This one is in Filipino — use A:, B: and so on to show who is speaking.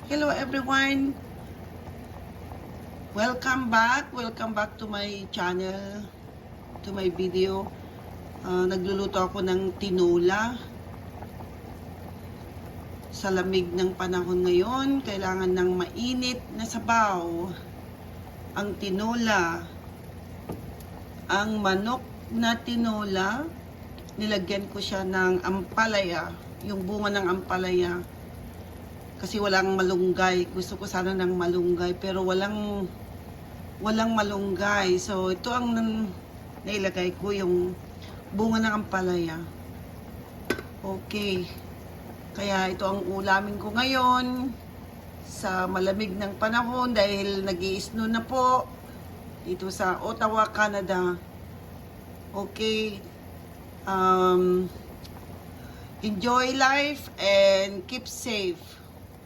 A: Hello everyone. Welcome back to my channel, to my video. Nagluluto ako ng tinola. Sa lamig ng panahon ngayon, kailangan ng mainit na sabaw. Ang tinola, ang manok na tinola, nilagyan ko siya ng ampalaya, yung bunga ng ampalaya. Kasi walang malunggay. Gusto ko sana ng malunggay, pero walang malunggay. So, ito ang nailagay ko, yung bunga ng ampalaya. Okay. Kaya ito ang ulamin ko ngayon sa malamig ng panahon dahil nag-i-snow na po dito sa Ottawa, Canada. Okay. Enjoy life and keep safe.